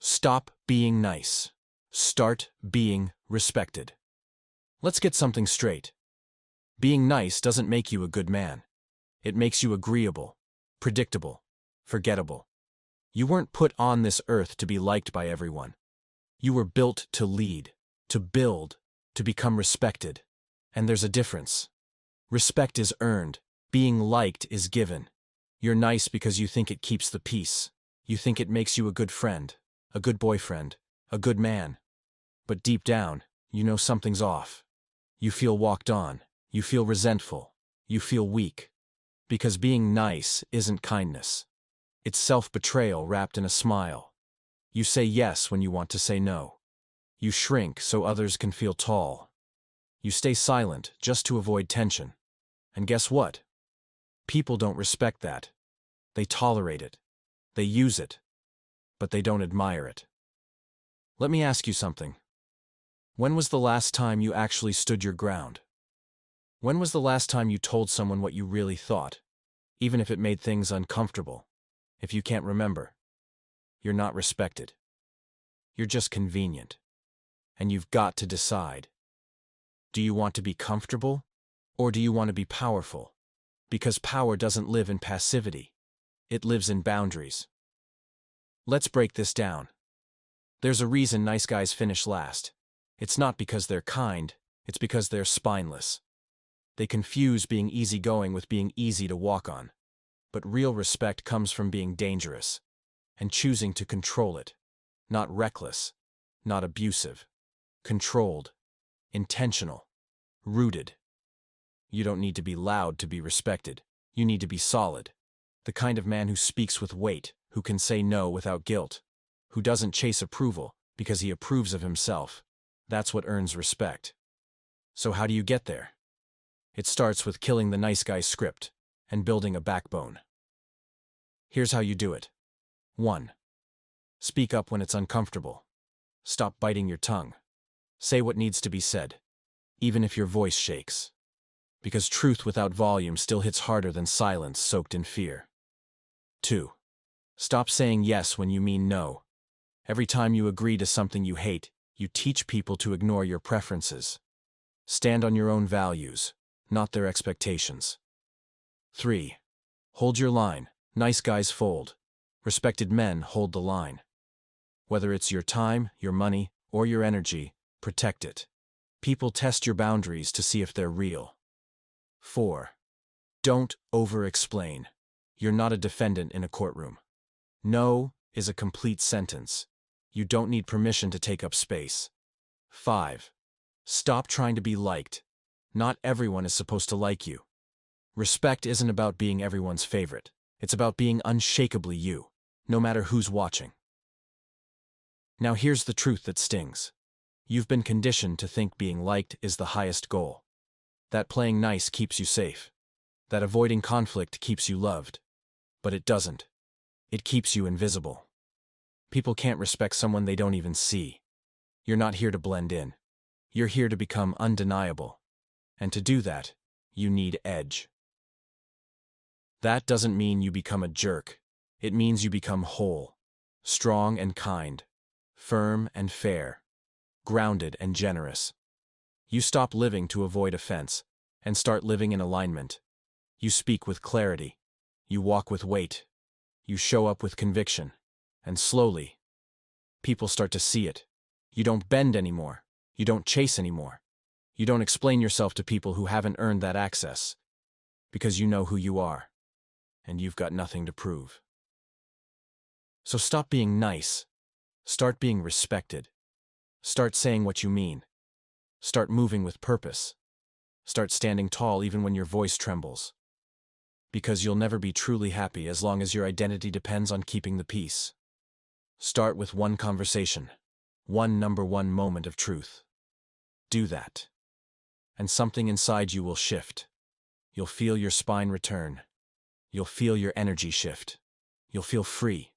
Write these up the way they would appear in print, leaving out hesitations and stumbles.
Stop being nice. Start being respected. Let's get something straight. Being nice doesn't make you a good man. It makes you agreeable, predictable, forgettable. You weren't put on this earth to be liked by everyone. You were built to lead, to build, to become respected. And there's a difference. Respect is earned. Being liked is given. You're nice because you think it keeps the peace. You think it makes you a good friend, a good boyfriend, a good man. But deep down, you know something's off. You feel walked on. You feel resentful. You feel weak. Because being nice isn't kindness. It's self-betrayal wrapped in a smile. You say yes when you want to say no. You shrink so others can feel tall. You stay silent just to avoid tension. And guess what? People don't respect that. They tolerate it. They use it. But they don't admire it. Let me ask you something. When was the last time you actually stood your ground? When was the last time you told someone what you really thought, even if it made things uncomfortable? If you can't remember, you're not respected. You're just convenient. And you've got to decide. Do you want to be comfortable, or do you want to be powerful? Because power doesn't live in passivity. It lives in boundaries. Let's break this down. There's a reason nice guys finish last. It's not because they're kind, it's because they're spineless. They confuse being easygoing with being easy to walk on. But real respect comes from being dangerous and choosing to control it. Not reckless, not abusive. Controlled, intentional, rooted. You don't need to be loud to be respected. You need to be solid. The kind of man who speaks with weight, who can say no without guilt, who doesn't chase approval because he approves of himself. That's what earns respect. So how do you get there? It starts with killing the nice guy script and building a backbone. Here's how you do it. 1. Speak up when it's uncomfortable. Stop biting your tongue. Say what needs to be said, even if your voice shakes. Because truth without volume still hits harder than silence soaked in fear. 2. Stop saying yes when you mean no. Every time you agree to something you hate, you teach people to ignore your preferences. Stand on your own values, not their expectations. 3. Hold your line. Nice guys fold. Respected men hold the line. Whether it's your time, your money, or your energy, protect it. People test your boundaries to see if they're real. 4. Don't over-explain. You're not a defendant in a courtroom. No is a complete sentence. You don't need permission to take up space. 5. Stop trying to be liked. Not everyone is supposed to like you. Respect isn't about being everyone's favorite. It's about being unshakably you, no matter who's watching. Now here's the truth that stings. You've been conditioned to think being liked is the highest goal. That playing nice keeps you safe. That avoiding conflict keeps you loved. But it doesn't. It keeps you invisible. People can't respect someone they don't even see. You're not here to blend in. You're here to become undeniable. And to do that, you need edge. That doesn't mean you become a jerk. It means you become whole, strong and kind, firm and fair, grounded and generous. You stop living to avoid offense and start living in alignment. You speak with clarity. You walk with weight. You show up with conviction. And slowly, people start to see it. You don't bend anymore. You don't chase anymore. You don't explain yourself to people who haven't earned that access. Because you know who you are. And you've got nothing to prove. So stop being nice. Start being respected. Start saying what you mean. Start moving with purpose. Start standing tall even when your voice trembles. Because you'll never be truly happy as long as your identity depends on keeping the peace. Start with one conversation, one number one moment of truth. Do that. And something inside you will shift. You'll feel your spine return. You'll feel your energy shift. You'll feel free.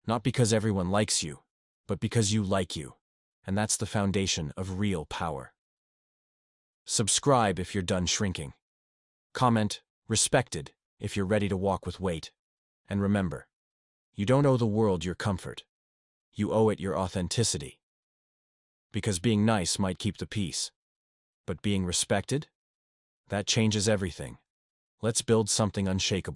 Not because everyone likes you, but because you like you. And that's the foundation of real power. Subscribe if you're done shrinking. Comment, respected, if you're ready to walk with weight. And remember, you don't owe the world your comfort. You owe it your authenticity. Because being nice might keep the peace. But being respected? That changes everything. Let's build something unshakable.